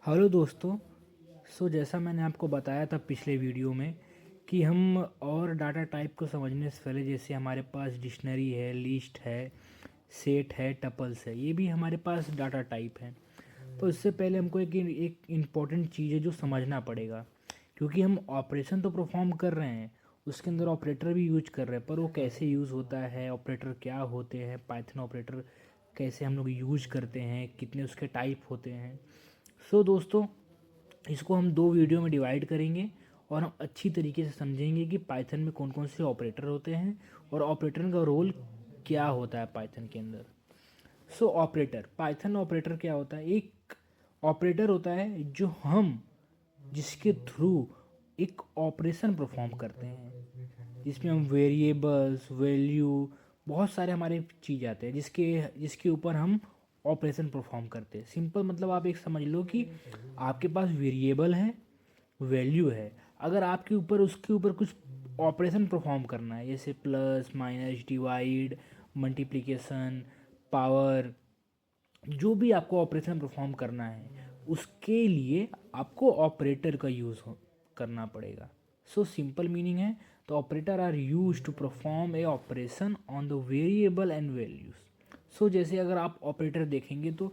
Hello दोस्तों। जैसा मैंने आपको बताया था पिछले वीडियो में कि हम और डाटा टाइप को समझने से पहले, जैसे हमारे पास डिक्शनरी है, लिस्ट है, सेट है, टपल्स है, ये भी हमारे पास डाटा टाइप है। तो इससे पहले हमको एक इम्पॉर्टेंट चीज़ है जो समझना पड़ेगा, क्योंकि हम ऑपरेशन तो परफॉर्म कर रहे हैं, उसके अंदर ऑपरेटर भी यूज कर रहे हैं, पर वो कैसे यूज़ होता है, ऑपरेटर क्या होते हैं, पाइथन ऑपरेटर कैसे हम लोग यूज करते हैं, कितने उसके टाइप होते हैं। दोस्तों, इसको हम दो वीडियो में डिवाइड करेंगे और हम अच्छी तरीके से समझेंगे कि पाइथन में कौन कौन से ऑपरेटर होते हैं और ऑपरेटर का रोल क्या होता है पाइथन के अंदर। ऑपरेटर, पाइथन ऑपरेटर क्या होता है? एक ऑपरेटर होता है जो हम जिसके थ्रू एक ऑपरेशन परफॉर्म करते हैं, जिसमें हम वेरिएबल्स, वैल्यू, बहुत सारे हमारे चीज़ आते हैं जिसके जिसके ऊपर हम ऑपरेशन परफॉर्म करते हैं। सिंपल मतलब आप एक समझ लो कि आपके पास वेरिएबल है, वैल्यू है, अगर आपके ऊपर उसके ऊपर कुछ ऑपरेशन परफॉर्म करना है, जैसे plus, minus, divide, multiplication, power, जो भी आपको ऑपरेशन परफॉर्म करना है उसके लिए आपको ऑपरेटर का यूज़ करना पड़ेगा। सिंपल मीनिंग है, तो operator are use to perform a operation on the variable and values. जैसे अगर आप ऑपरेटर देखेंगे तो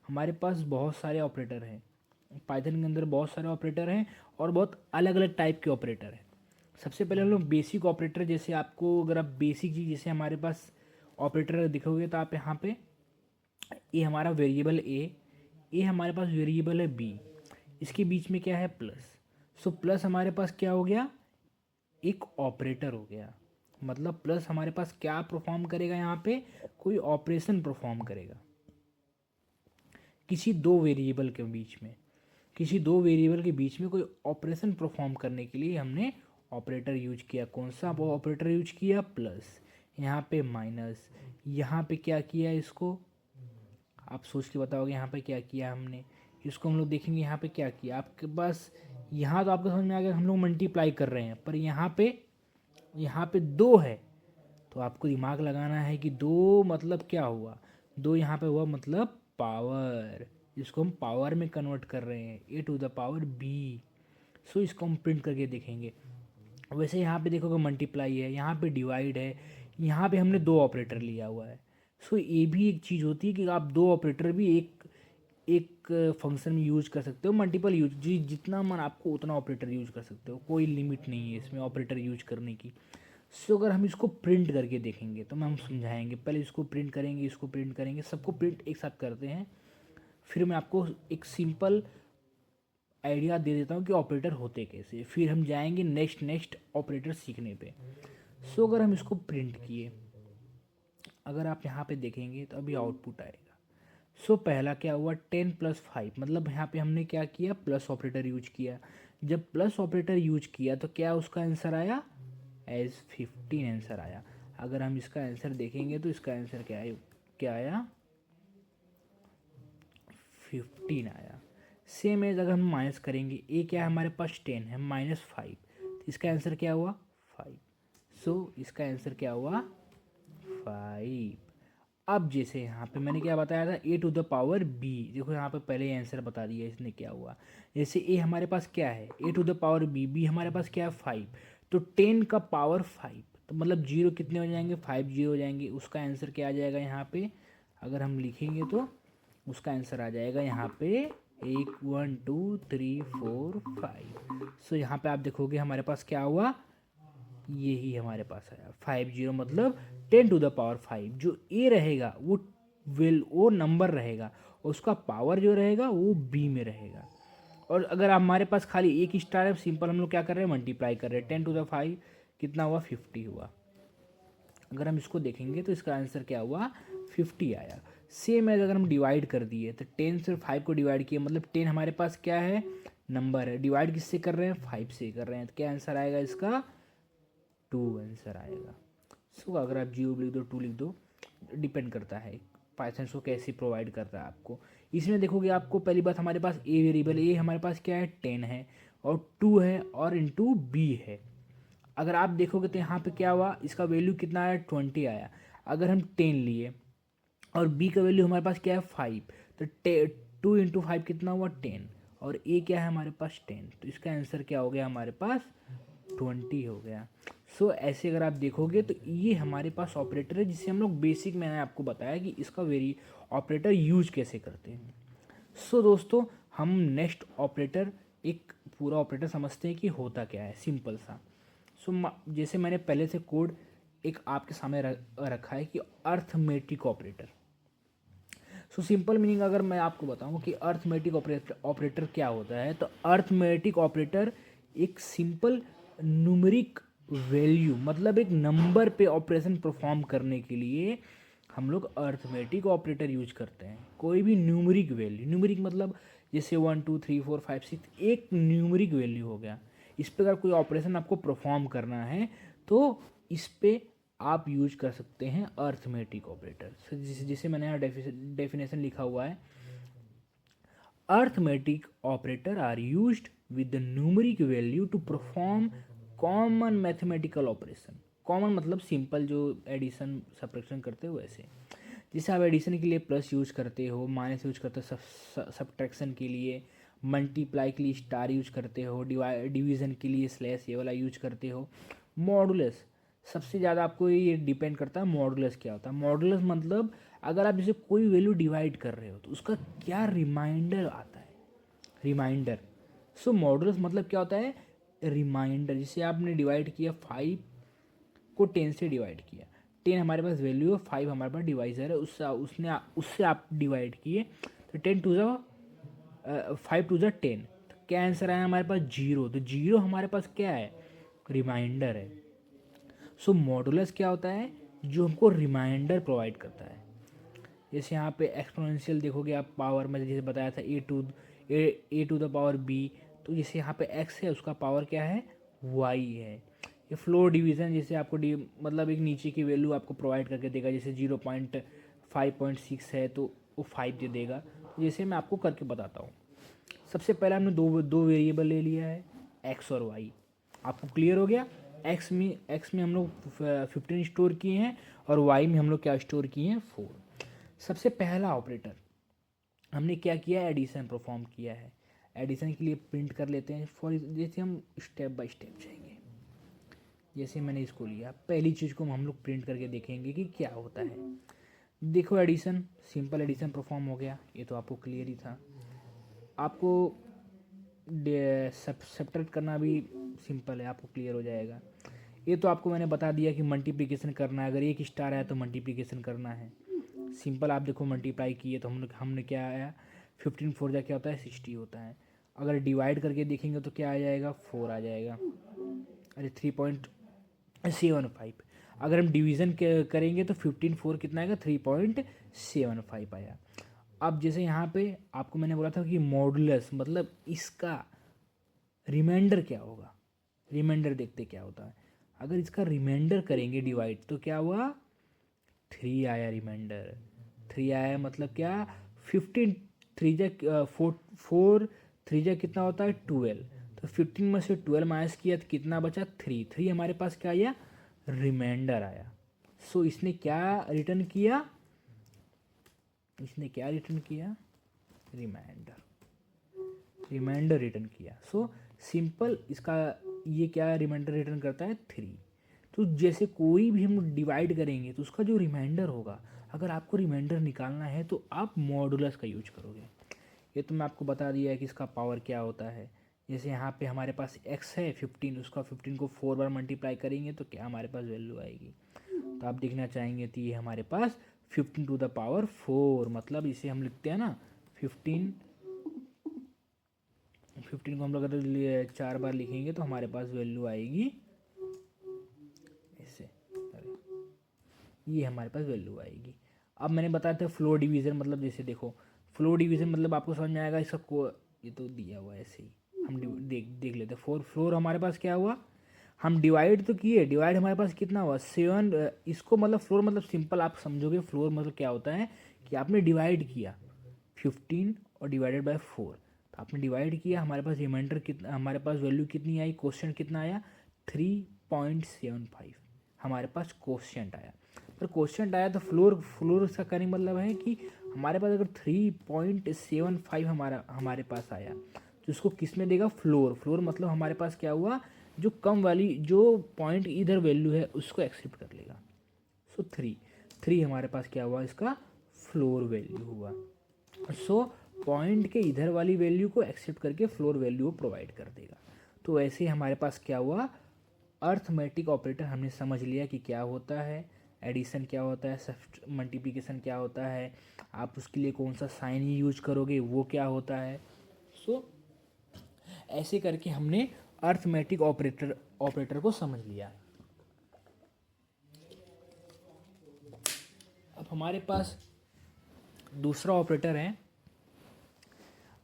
हमारे पास बहुत सारे ऑपरेटर हैं, पाइथन के अंदर बहुत सारे ऑपरेटर हैं और बहुत अलग अलग टाइप के ऑपरेटर हैं। सबसे पहले हम लोग बेसिक ऑपरेटर, जैसे आपको अगर आप बेसिक चीज़, जैसे हमारे पास ऑपरेटर दिखोगे तो आप यहाँ पे ये हमारा वेरिएबल ए हमारे पास वेरिएबल है बी, इसके बीच में क्या है? प्लस। प्लस हमारे पास क्या हो गया? एक ऑपरेटर हो गया। मतलब प्लस हमारे पास क्या परफॉर्म करेगा? यहाँ पे कोई ऑपरेशन परफॉर्म करेगा किसी दो वेरिएबल के बीच में। किसी दो वेरिएबल के बीच में कोई ऑपरेशन परफॉर्म करने के लिए हमने ऑपरेटर यूज किया। कौन सा वो ऑपरेटर यूज किया? प्लस। यहाँ पे माइनस, यहाँ पे क्या किया? इसको आप सोच के बताओगे यहाँ पे क्या किया हमने। इसको हम लोग देखेंगे यहाँ पे क्या किया। आपके पास यहाँ तो आपको समझ में आ गया हम लोग मल्टीप्लाई कर रहे हैं, पर यहाँ पे दो है, तो आपको दिमाग लगाना है कि दो मतलब क्या हुआ। दो यहाँ पे हुआ मतलब पावर, जिसको हम पावर में कन्वर्ट कर रहे हैं, ए टू द पावर बी। इसको हम प्रिंट करके देखेंगे। वैसे यहाँ पे देखोगे मल्टीप्लाई है, यहाँ पे डिवाइड है, यहाँ पे हमने दो ऑपरेटर लिया हुआ है। ये भी एक चीज़ होती है कि आप दो ऑपरेटर भी एक एक फंक्शन में यूज कर सकते हो। मल्टीपल यूज, जितना मन आपको उतना ऑपरेटर यूज कर सकते हो, कोई लिमिट नहीं है इसमें ऑपरेटर यूज करने की। अगर हम इसको प्रिंट करके देखेंगे तो हम समझाएंगे। पहले इसको प्रिंट करेंगे, इसको प्रिंट करेंगे, सबको प्रिंट एक साथ करते हैं, फिर मैं आपको एक सिंपल आइडिया दे देता हूँ कि ऑपरेटर होते कैसे, फिर हम जाएंगे नेक्स्ट ऑपरेटर सीखने पे। अगर हम इसको प्रिंट किए, अगर आप यहाँ पे देखेंगे तो अभी आउटपुट आएगा। पहला क्या हुआ? 10+5, मतलब यहाँ पे हमने क्या किया? प्लस ऑपरेटर यूज किया। जब प्लस ऑपरेटर यूज किया तो क्या उसका आंसर आया? एज 15 आंसर आया। अगर हम इसका आंसर देखेंगे तो इसका आंसर क्या आया? 15 आया। सेम एज अगर हम माइनस करेंगे, ए क्या है हमारे पास? 10 है, -5, तो इसका आंसर क्या हुआ? 5। इसका आंसर क्या हुआ? 5। अब जैसे यहाँ पे मैंने क्या बताया था, ए टू द पावर बी, देखो यहाँ पे पहले आंसर बता दिया इसने क्या हुआ। जैसे ए हमारे पास क्या है? A to the power B, B हमारे पास क्या है? 5, तो 10 का पावर 5, तो मतलब जीरो कितने हो जाएंगे? 5 जीरो हो जाएंगे। उसका आंसर क्या आ जाएगा यहाँ पे? अगर हम लिखेंगे तो उसका आंसर आ जाएगा यहाँ पे 1 1 2 3 4 5। यहाँ पे आप देखोगे हमारे पास क्या हुआ, यही हमारे पास आया 50, मतलब 10⁵। जो ए रहेगा वो नंबर रहेगा, और उसका पावर जो रहेगा वो बी में रहेगा। और अगर हमारे पास खाली एक स्टार है, सिंपल हम लोग क्या कर रहे हैं? मल्टीप्लाई कर रहे हैं। 10⁵ कितना हुआ? 50 हुआ। अगर हम इसको देखेंगे तो इसका आंसर क्या हुआ? 50 आया। सेम है, अगर हम डिवाइड कर दिए तो 10 से 5 को डिवाइड किया, मतलब 10 हमारे पास क्या है? नंबर है। डिवाइड किससे कर रहे हैं? 5 से कर रहे हैं, तो क्या आंसर आएगा इसका? 2 आंसर आएगा। अगर आप जीरो लिख दो, 2 लिख दो, डिपेंड करता है पाइथन को कैसे प्रोवाइड करता है आपको। इसमें देखोगे आपको पहली बात, हमारे पास ए वेरिएबल, ए हमारे पास क्या है? 10 है, और 2 है, और इंटू बी है। अगर आप देखोगे तो यहाँ पे क्या हुआ? इसका वैल्यू कितना आया? 20 आया। अगर हम 10 लिए और बी का वैल्यू हमारे पास क्या है? 5, तो 2 × 5 कितना हुआ? 10, और ए क्या है हमारे पास 10, तो इसका आंसर क्या हो गया हमारे पास 20 हो गया। सो ऐसे अगर आप देखोगे तो ये हमारे पास ऑपरेटर है जिससे हम लोग बेसिक, मैंने आपको बताया कि इसका वेरी ऑपरेटर यूज कैसे करते हैं। सो दोस्तों हम नेक्स्ट ऑपरेटर, एक पूरा ऑपरेटर समझते हैं कि होता क्या है, सिंपल सा। सो जैसे मैंने पहले से कोड एक आपके सामने रखा है कि अर्थमेटिक ऑपरेटर। सो सिंपल मीनिंग अगर मैं आपको बताऊं कि अर्थमेटिक ऑपरेटर क्या होता है, तो अर्थमेटिक ऑपरेटर एक सिंपल न्यूमेरिक वैल्यू, मतलब एक नंबर पे ऑपरेशन परफॉर्म करने के लिए हम लोग अर्थमेटिक ऑपरेटर यूज करते हैं। कोई भी न्यूमेरिक वैल्यू, न्यूमेरिक मतलब जैसे 1 2 3 4 5 6, एक न्यूमेरिक वैल्यू हो गया, इस पर अगर कोई ऑपरेशन आपको परफॉर्म करना है तो इस पे आप यूज कर सकते हैं अर्थमेटिक ऑपरेटर। जिसे मैंने यहाँ डेफिनेशन लिखा हुआ है, arithmetic operator are used with the numeric value to perform common mathematical operation. Common मतलब सिंपल, जो एडिशन सब्ट्रैक्शन करते हो वैसे। जैसे आप एडिशन के लिए प्लस यूज करते हो, माइनस यूज करते हो सब्ट्रैक्शन के लिए, मल्टीप्लाई के लिए स्टार यूज करते हो, डिवीज़न के लिए स्लैश ये वाला यूज करते हो। मॉडुलस सबसे ज़्यादा आपको ये डिपेंड करता है मॉडुलस क्या होता है। मॉडुलस मतलब अगर आप जैसे कोई वैल्यू डिवाइड कर रहे हो तो उसका क्या रिमाइंडर आता है, रिमाइंडर। सो मॉडुलस मतलब क्या होता है, रिमाइंडर। जैसे आपने डिवाइड किया 5 को 10 से डिवाइड किया, 10 हमारे पास वैल्यू है, 5 हमारे पास डिवाइजर है, उससे आप डिवाइड किए तो 10 टू ज़ा 5 टू ज़ा 10, तो क्या आंसर आया हमारे पास 0। तो 0 हमारे पास क्या है, रिमाइंडर है। सो मॉडुलस क्या होता है, जो हमको रिमाइंडर प्रोवाइड करता है। जैसे यहाँ पे एक्सपोनेंशियल देखोगे आप, पावर में जैसे बताया था ए टू द पावर बी, तो जैसे यहाँ पे एक्स है उसका पावर क्या है, वाई है। ये फ्लोर डिवीज़न जैसे आपको मतलब एक नीचे की वैल्यू आपको प्रोवाइड करके देगा, जैसे 0.5.6 है तो वो 5 दे देगा। तो जैसे मैं आपको करके बताता हूँ। सबसे पहले हमने दो वेरिएबल ले लिया है, एक्स और वाई। आपको क्लियर हो गया। एक्स में हम लोग 15 स्टोर किए हैं और वाई में हम लोग क्या स्टोर किए हैं, 4। सबसे पहला ऑपरेटर हमने क्या किया, एडिशन परफॉर्म किया है। एडिशन के लिए प्रिंट कर लेते हैं, फॉर जैसे हम स्टेप बाय स्टेप जाएंगे। जैसे मैंने इसको लिया, पहली चीज़ को हम लोग प्रिंट करके देखेंगे कि क्या होता है। देखो एडिशन, सिंपल एडिशन परफॉर्म हो गया, ये तो आपको क्लियर ही था। आपको सब्ट्रैक्ट करना भी सिंपल है, आपको क्लियर हो जाएगा। ये तो आपको मैंने बता दिया कि मल्टीप्लिकेशन करना है, अगर एक स्टार आया तो मल्टीप्लिकेशन करना है। सिंपल आप देखो मल्टीप्लाई किए तो हमने क्या आया, 15 4 जा क्या होता है, 60 होता है। अगर डिवाइड करके देखेंगे तो क्या आ जाएगा, 4 आ जाएगा। अरे 3.75। अगर हम डिवीज़न करेंगे तो 15 4 कितना आएगा, 3.75 आया। अब जैसे यहाँ पे आपको मैंने बोला था कि मॉडुलस मतलब इसका रिमाइंडर क्या होगा, रिमाइंडर देखते क्या होता है। अगर इसका रिमाइंडर करेंगे डिवाइड तो क्या हुआ, 3 आया रिमाइंडर। 3 आया मतलब क्या, 15 3 जा 4 3 जा कितना होता है, 12। तो 15 में से 12 माइनस किया तो कितना बचा, 3 हमारे पास क्या आया, रिमाइंडर आया। सो इसने क्या रिटर्न किया, रिमाइंडर रिटर्न किया। सो सिंपल इसका ये क्या रिमाइंडर रिटर्न करता है, 3। तो जैसे कोई भी हम डिवाइड करेंगे तो उसका जो रिमाइंडर होगा, अगर आपको रिमाइंडर निकालना है तो आप मॉडुलस का यूज करोगे। ये तो मैं आपको बता दिया है कि इसका पावर क्या होता है। जैसे यहाँ पे हमारे पास x है 15, उसका 15 को 4 बार मल्टीप्लाई करेंगे तो क्या हमारे पास वैल्यू आएगी। तो आप देखना चाहेंगे तो ये हमारे पास 15 टू द पावर 4, मतलब इसे हम लिखते हैं ना 15 को हम लोग अगर 4 बार लिखेंगे तो हमारे पास वैल्यू आएगी ऐसे, ये हमारे पास वैल्यू आएगी। अब मैंने बताया था फ्लोर डिवीज़न मतलब, जैसे देखो फ्लोर डिवीज़न मतलब आपको समझ में आएगा इसका ये तो दिया हुआ है ऐसे ही, हम देख लेते हैं। फ्लोर हमारे पास क्या हुआ, हम डिवाइड तो किए, डिवाइड हमारे पास कितना हुआ, 7। इसको मतलब फ्लोर मतलब सिंपल आप समझोगे, फ्लोर मतलब क्या होता है कि आपने डिवाइड किया 15 और डिवाइडेड बाय 4, तो आपने डिवाइड किया, हमारे पास रिमाइंडर कितना, हमारे पास वैल्यू कितनी आई, क्वेश्चन कितना आया, 3.75 हमारे पास क्वेश्चन आया। पर क्वेश्चन आया तो फ्लोर इसका करने मतलब है कि हमारे पास अगर 3.75 हमारे पास आया तो इसको किस में देगा, फ्लोर। फ्लोर मतलब हमारे पास क्या हुआ, जो कम वाली जो पॉइंट इधर वैल्यू है उसको एक्सेप्ट कर लेगा। सो 3 हमारे पास क्या हुआ, इसका फ्लोर वैल्यू हुआ। सो पॉइंट के इधर वाली वैल्यू को एक्सेप्ट करके फ्लोर वैल्यू प्रोवाइड कर देगा। तो ऐसे हमारे पास क्या हुआ, अर्थमेटिक ऑपरेटर हमने समझ लिया कि क्या होता है, एडिशन क्या होता है, मल्टीप्लिकेशन क्या होता है, आप उसके लिए कौन सा साइन यूज करोगे वो क्या होता है। सो ऐसे करके हमने अर्थमेटिक ऑपरेटर को समझ लिया। अब हमारे पास दूसरा ऑपरेटर है।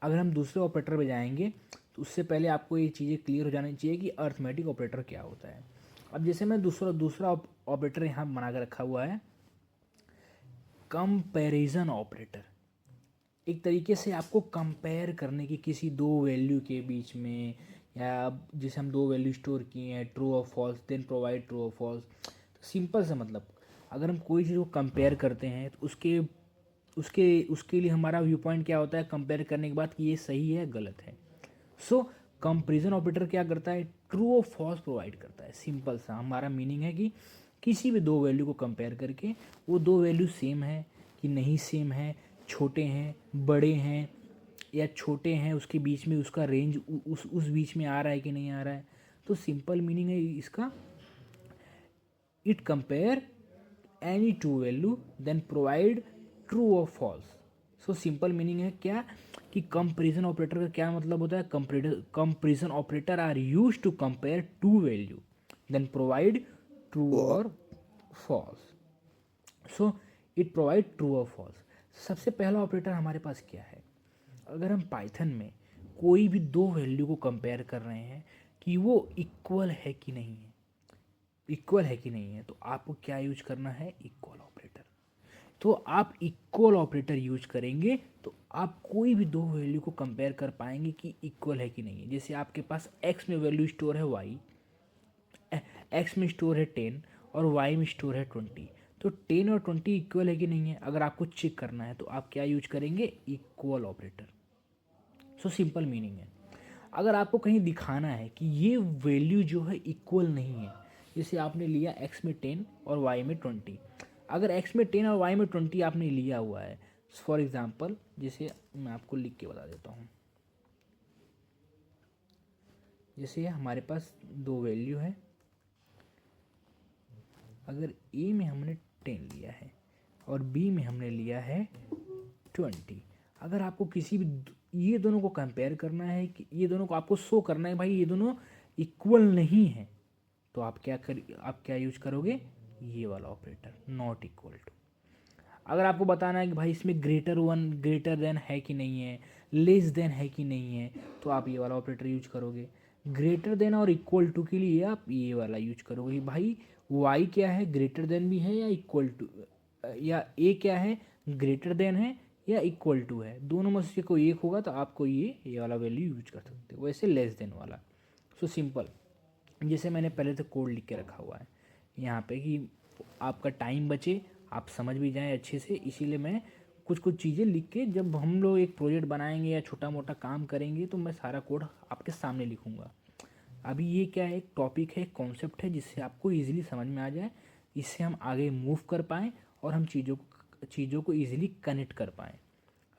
अगर हम दूसरे ऑपरेटर पे जाएंगे तो उससे पहले आपको ये चीज़ें क्लियर हो जानी चाहिए कि अर्थमेटिक ऑपरेटर क्या होता है। अब जैसे मैं दूसरा ऑपरेटर यहाँ बना कर रखा हुआ है, कंपैरिजन ऑपरेटर। एक तरीके से आपको कंपेयर करने की किसी दो वैल्यू के बीच में, या जैसे हम दो वैल्यू स्टोर किए हैं, ट्रू और फॉल्स, देन प्रोवाइड ट्रू और फॉल्स। तो सिंपल सा मतलब, अगर हम कोई चीज़ को कंपेयर करते हैं तो उसके उसके उसके लिए हमारा व्यू पॉइंट क्या होता है, कंपेयर करने के बाद कि ये सही है गलत है। सो कंपैरिजन ऑपरेटर क्या करता है, ट्रू और फॉल्स प्रोवाइड करता है। सिंपल सा हमारा मीनिंग है कि किसी भी दो वैल्यू को कंपेयर करके वो दो वैल्यू सेम है कि नहीं सेम है, छोटे हैं बड़े हैं या छोटे हैं, उसके बीच में उसका रेंज उस बीच में आ रहा है कि नहीं आ रहा है। तो सिंपल मीनिंग है इसका, it compare any two value then provide true और फॉल्स। सो सिंपल मीनिंग है क्या, कि कंपैरिजन ऑपरेटर का क्या मतलब होता है, comparison operator are used to compare to value then provide true और false. So it provide true और फॉल्स। सबसे पहला ऑपरेटर हमारे पास क्या है, अगर हम पाइथन में कोई भी दो वैल्यू को कंपेयर कर रहे हैं कि वो इक्वल है कि नहीं है, इक्वल है कि नहीं है, तो आपको क्या यूज करना है, इक्वल ऑपरेटर। तो आप इक्वल ऑपरेटर यूज करेंगे तो आप कोई भी दो वैल्यू को कंपेयर कर पाएंगे कि इक्वल है कि नहीं है। जैसे आपके पास x में वैल्यू स्टोर है y, x में स्टोर है 10 और y में स्टोर है 20, तो 10 और 20 इक्वल है कि नहीं है, अगर आपको चेक करना है तो आप क्या यूज करेंगे, इक्वल ऑपरेटर। सो सिंपल मीनिंग है, अगर आपको कहीं दिखाना है कि ये वैल्यू जो है इक्वल नहीं है, जैसे आपने लिया x में 10 और y में 20, अगर x में 10 और y में 20 आपने लिया हुआ है, फॉर एग्जांपल जैसे मैं आपको लिख के बता देता हूँ। जैसे हमारे पास दो वैल्यू है, अगर a में हमने 10 लिया है और b में हमने लिया है 20, अगर आपको किसी भी ये दोनों को कंपेयर करना है कि ये दोनों को आपको शो करना है भाई ये दोनों इक्वल नहीं है, तो आप क्या यूज करोगे, ये वाला ऑपरेटर, नॉट इक्वल टू। अगर आपको बताना है कि भाई इसमें ग्रेटर देन है कि नहीं है, लेस देन है कि नहीं है, तो आप ये वाला ऑपरेटर यूज करोगे। ग्रेटर देन और इक्वल टू के लिए आप ये वाला यूज करोगे। भाई y क्या है, ग्रेटर देन भी है या इक्वल टू, या a क्या है, ग्रेटर देन है या इक्वल टू है, दोनों में से कोई एक होगा तो आपको ये वाला वैल्यू यूज कर सकते हो। वैसे लेस देन वाला। सो सिंपल, जैसे मैंने पहले से कोड लिख के रखा हुआ है यहाँ पे कि आपका टाइम बचे, आप समझ भी जाएं अच्छे से, इसीलिए मैं कुछ कुछ चीज़ें लिख के, जब हम लोग एक प्रोजेक्ट बनाएंगे या छोटा मोटा काम करेंगे तो मैं सारा कोड आपके सामने लिखूँगा। अभी ये क्या है, एक टॉपिक है, एक कॉन्सेप्ट है जिससे आपको ईजिली समझ में आ जाए, इससे हम आगे मूव कर पाएँ और हम चीज़ों को ईजिली कनेक्ट कर पाएँ।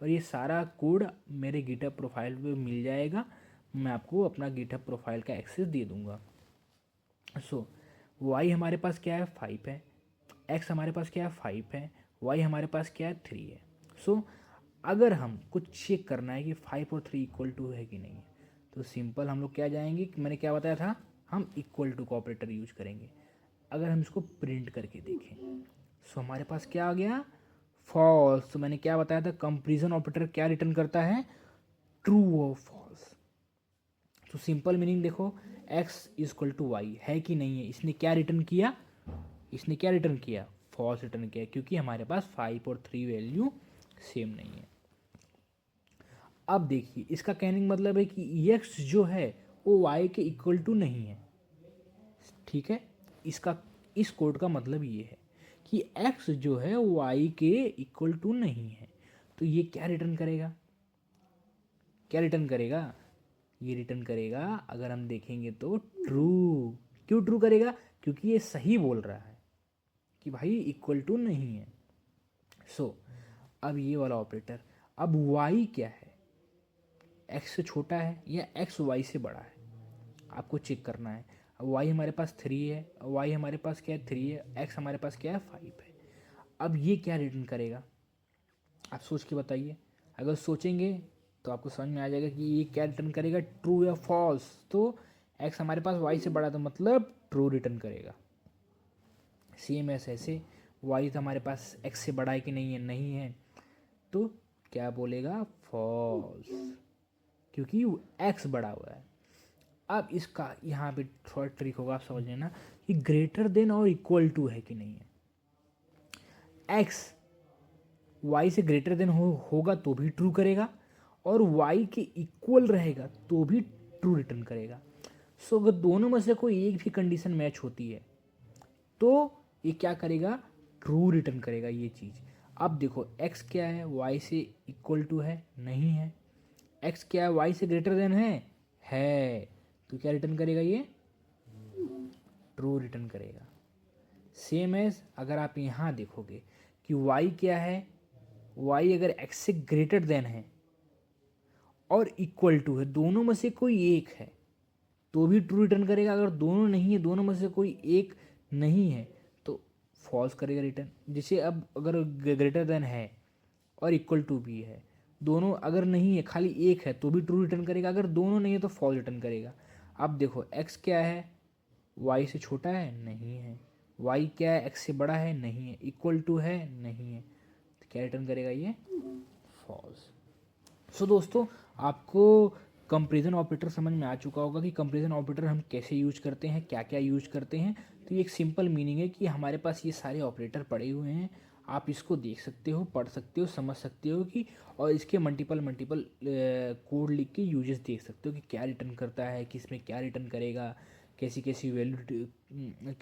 और ये सारा कोड मेरे गिटहब प्रोफाइल पे मिल जाएगा, मैं आपको अपना गिटहब प्रोफाइल का एक्सेस दे दूँगा। सो y हमारे पास क्या है, 5 है, x हमारे पास क्या है, 5 है, y हमारे पास क्या है, 3 है। सो अगर हम कुछ चेक करना है कि 5 और 3 इक्वल टू है कि नहीं है, तो सिंपल हम लोग क्या जाएंगे कि मैंने क्या बताया था, हम इक्वल टू का ऑपरेटर यूज करेंगे। अगर हम इसको प्रिंट करके देखें, सो हमारे पास क्या आ गया, फॉल्स। तो मैंने क्या बताया था, कंपैरिजन ऑपरेटर क्या रिटर्न करता है, ट्रू और फॉल्स। तो सिंपल मीनिंग देखो, x इजक्वल टू वाई है कि नहीं है, इसने क्या रिटर्न किया, इसने क्या रिटर्न किया, फॉल्स रिटर्न किया, क्योंकि हमारे पास 5 और 3 वैल्यू सेम नहीं है। अब देखिए इसका कहने का मतलब है कि x जो है वो y के इक्वल टू नहीं है। ठीक है, इस कोड का मतलब ये है कि x जो है y के इक्वल टू नहीं है, तो ये क्या रिटर्न करेगा, क्या रिटर्न करेगा, ये रिटर्न करेगा अगर हम देखेंगे तो ट्रू। क्यों ट्रू करेगा? क्योंकि ये सही बोल रहा है कि भाई इक्वल टू नहीं है। अब ये वाला ऑपरेटर, अब y क्या है? x से छोटा है या x y से बड़ा है, आपको चेक करना है। अब y हमारे पास 3 है, y हमारे पास क्या है 3 है, x हमारे पास क्या है 5 है। अब ये क्या रिटर्न करेगा? आप सोच के बताइए। अगर सोचेंगे तो आपको समझ में आ जाएगा कि ये क्या रिटर्न करेगा, ट्रू या फॉल्स। तो x हमारे पास y से बड़ा तो मतलब ट्रू रिटर्न करेगा। सेम ऐसे y तो हमारे पास x से बड़ा है कि नहीं है, नहीं है, तो क्या बोलेगा, फॉल्स, क्योंकि x बड़ा हुआ है। अब इसका यहाँ पे थोड़ा ट्रिक होगा, आप समझ लेना कि ग्रेटर देन और इक्वल टू है कि नहीं है। x y से ग्रेटर देन होगा तो भी ट्रू करेगा, और y के इक्वल रहेगा तो भी ट्रू रिटर्न करेगा। अगर दोनों में से कोई एक भी कंडीशन मैच होती है तो ये क्या करेगा, ट्रू रिटर्न करेगा ये चीज़। अब देखो x क्या है, y से इक्वल टू है, नहीं है। x क्या है, y से ग्रेटर देन है, तो क्या रिटर्न करेगा, ये ट्रू रिटर्न करेगा। सेम एज अगर आप यहाँ देखोगे कि y क्या है, y अगर x से ग्रेटर देन है और इक्वल टू है, दोनों में से कोई एक है तो भी ट्रू रिटर्न करेगा। अगर दोनों नहीं है, दोनों में से कोई एक नहीं है तो फॉल्स करेगा रिटर्न। जैसे अब अगर ग्रेटर देन है और इक्वल टू भी है, दोनों अगर नहीं है, खाली एक है तो भी ट्रू रिटर्न करेगा। अगर दोनों नहीं है तो फॉल्स रिटर्न करेगा। अब देखो x क्या है, y से छोटा है, नहीं है। y क्या है, x से बड़ा है, नहीं है। इक्वल टू है, नहीं है, तो क्या रिटर्न करेगा, ये फॉल्स। दोस्तों, आपको कंपैरिजन ऑपरेटर समझ में आ चुका होगा कि कंपैरिजन ऑपरेटर हम कैसे यूज करते हैं, क्या क्या यूज करते हैं। तो ये एक सिंपल मीनिंग है कि हमारे पास ये सारे ऑपरेटर पड़े हुए हैं, आप इसको देख सकते हो, पढ़ सकते हो, समझ सकते हो कि, और इसके मल्टीपल कोड लिख के यूजेस देख सकते हो कि क्या रिटर्न करता है, किस में क्या रिटर्न करेगा, कैसी कैसी वैल्यू,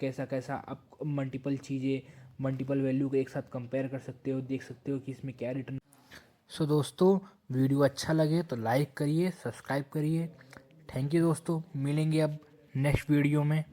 कैसा कैसा आप मल्टीपल चीज़ें, मल्टीपल वैल्यू को एक साथ कंपेयर कर सकते हो, देख सकते हो कि इसमें क्या रिटर्न। दोस्तों, वीडियो अच्छा लगे तो लाइक करिए, सब्सक्राइब करिए। थैंक यू दोस्तों, मिलेंगे अब नेक्स्ट वीडियो में।